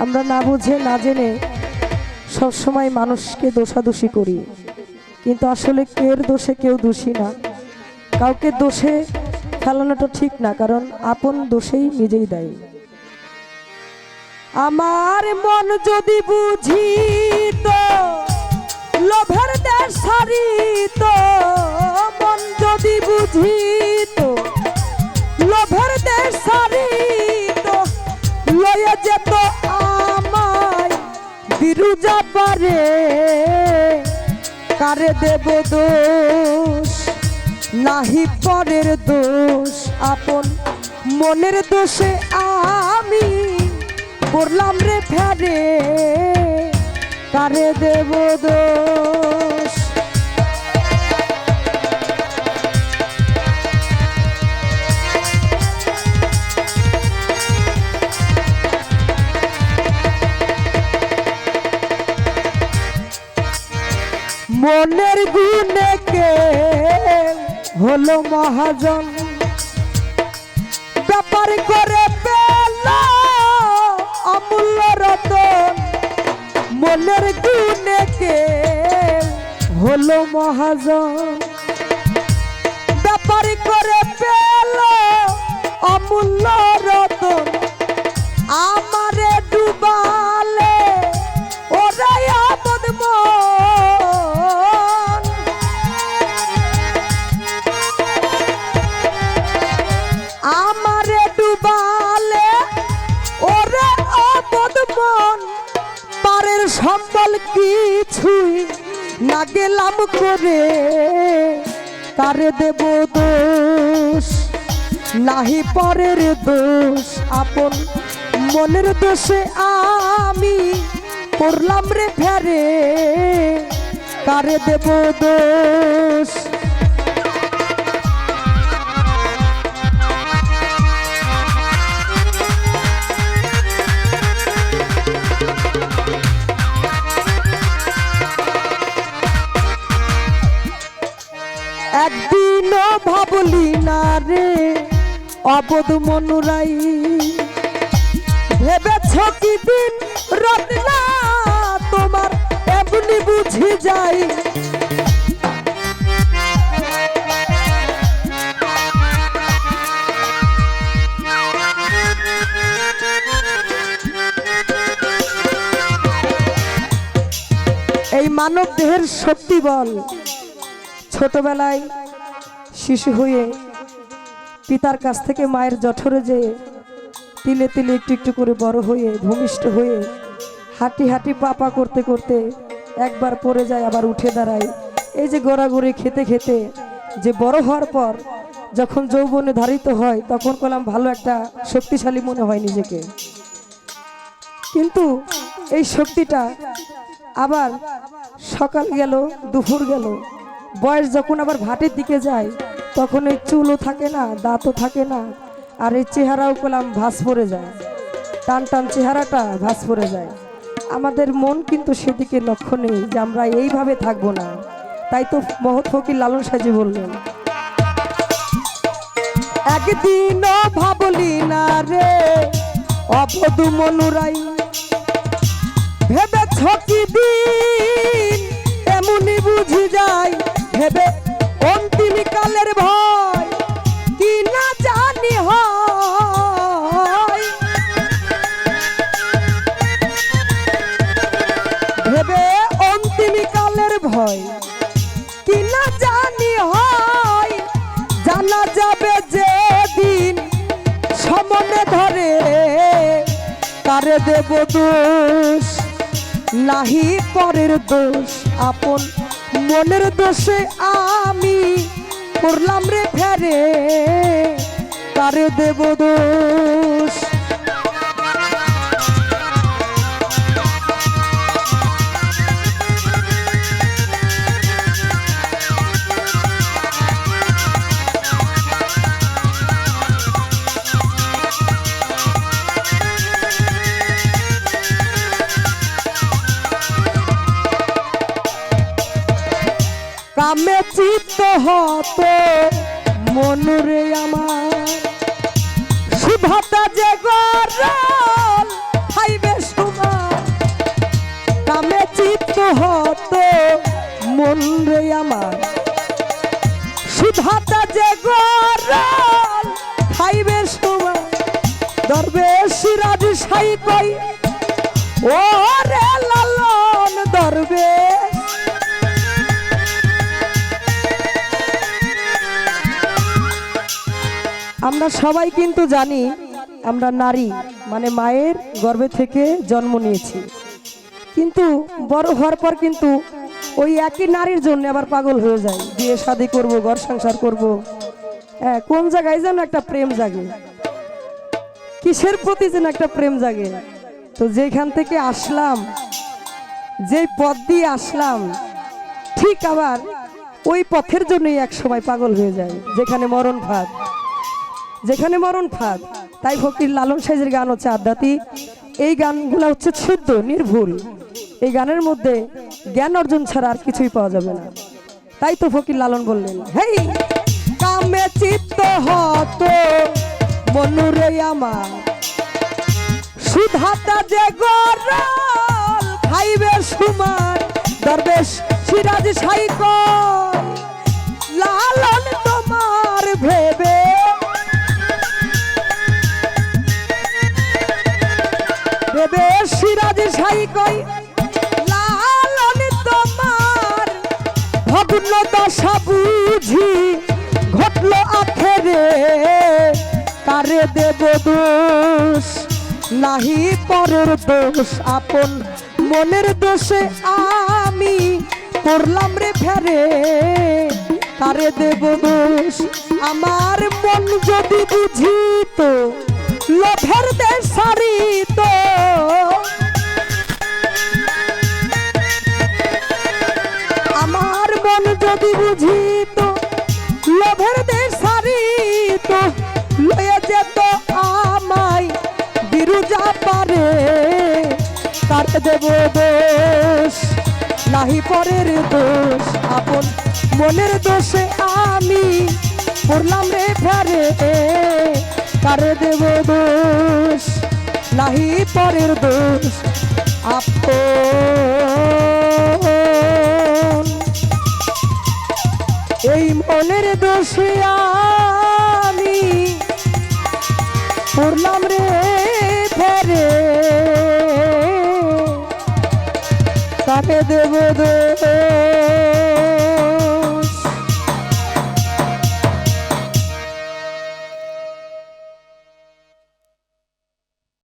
আমরা না বুঝে না জেনে সব সময় মানুষকে দোষাদোষী করি, কিন্তু আসলে কের দোষে কেউ দোষী না। কাউকে দোষে ফেলানোটা ঠিক না, কারণ আপন দোষেই নিজেই দায়ী। আমার মন যদি বুঝিত লোভের দেশ ছাড়িত, মন যদি বুঝিত লোভের দেশ ছাড়িত, লয়ে যেত আমায় বিরুজা পারে। কারে দেব দোষ, নাহি পরের দোষ, আপন মনের দোষে আমি পড়লাম রে ফেরে। কারে দেব দোষ। মনের গুণে কে হলো মহাজন, ব্যাপার করে পেল অমূল্য রতন। মনের গুণে কে হলো মহাজন, ব্যাপার করে পেল অমূল্য রতন। আমারে ডুবালে ওরাই আপদ মন, আমারে ডুবালে ওরে আপদ মন। পারের সম্বল কিছুই না গেলাম করে, কারে দেব দোষ, নাহি পরের দোষ, আপন মনের দোষে আমি পড়লাম রে ফেরে। কারে দেব দোষ। একদিনও ভাবলি না রে অবধ মনুরাই, ভেবেছ কি দিন রাত না তোমার এমনি বুঝি যাই। এই মানব দেহের শক্তি বল ছোটবেলায় শিশু হয়ে পিতার কাছ থেকে মায়ের জঠরে যেয়ে তিলে তিলে একটু একটু করে বড় হয়ে ভূমিষ্ঠ হয়ে হাঁটি হাঁটি পাপা করতে করতে একবার পড়ে যায়, আবার উঠে দাঁড়ায়। এই যে গড়াগড়ি খেতে খেতে যে বড় হওয়ার পর যখন যৌবনে ধারিত হয়, তখন কলাম ভালো একটা শক্তিশালী মনে হয় নিজেকে। কিন্তু এই শক্তিটা আবার সকাল গেল দুপুর গেল, বয়স যখন আবার ভাটের দিকে যায়, তখন এই চুলও থাকে না, দাঁতও থাকে না, আর এই চেহারাও কলাম ভাঁজ পড়ে যায়, টান টান চেহারাটা ভাঁজ পড়ে যায়। আমাদের মন কিন্তু সেদিকে লক্ষ্য নেই যে আমরা এইভাবে থাকবো না। তাই তো মহৎ ফকির লালন সাজি বললেন, একদিনও ভাবলি না রে অবধ মনুরাই, ভেবেছ কি দিন এমনি বুঝি যায়। ভেবে অন্তিম কালের ভয় কি না জানি হয়, ভেবে অন্তিম কালের ভয় কি না জানি হয়। জানা যাবে যেদিন সমনে ধরে, কারে দেব দোষ, নাহি পরের দোষ, আপন মনের দোষে আমি পড়লাম রে ফেরে। কারে দেব দোষ। কামে চিত্ত হত মনুরে আমার, শুভতা যে গরল খাইবে শুভ সিরাজ সাই কই ও রে লালন দরবেশ আমরা সবাই কিন্তু জানি আমরা নারী মানে মায়ের গর্ভে থেকে জন্ম নিয়েছি, কিন্তু বড় হওয়ার পর কিন্তু ওই একই নারীর জন্য আবার পাগল হয়ে যায়, বিয়ে শাদী করব, ঘর সংসার করব। হ্যাঁ, কোন জায়গায় যেন একটা প্রেম জাগে, কিসের প্রতি যেন একটা প্রেম জাগে। তো যেখান থেকে আসলাম, যেই পথ দিয়ে আসলাম, ঠিক আবার ওই পথের জন্যই এক সময় পাগল হয়ে যায়, যেখানে মরণ ফাঁদ, যেখানে মরণ ফাঁদ। তাই ফকির লালন সাইজের গান হচ্ছে আধ্যাত্মিক, এই গানগুলো হচ্ছে শুদ্ধ নির্ভুল, এই গানের মধ্যে জ্ঞান অর্জন ছাড়া আর কিছুই পাওয়া যাবে না। তাই তো ফকির লালন বললেন, হেই কামে চিত্ত হত মনুরে আমার সুধাতা যে গরল খাইবে সুমান দরবেশ সিরাজ সাই কয় লালন তোমার ভেবে ভেবে সিরাজ সাই কয় লালন তোমার ভগ্ন দশা বুঝি ঘটলো আখেরে কারে দেব দোষ নাহি পরের দোষ আপন মনের দোষে আমি করলাম রে ফেরে কারে দেব দোষ আমার মন যদি বুঝিত লোভের দেশ সারিত আমার মন যদি বুঝিত লোভের দেশ সারিত লয়ে যেত আমায় বিরুজা পারে কার দেব দোষ নাহি পরের দোষ আপন মনের দোষে আমি করলাম রে ফেরে কার দেব দোষ নাহি পরের দোষ আপন এই মনের দোষে আমি করলাম রে ফেরে কাকে দেব দোষ।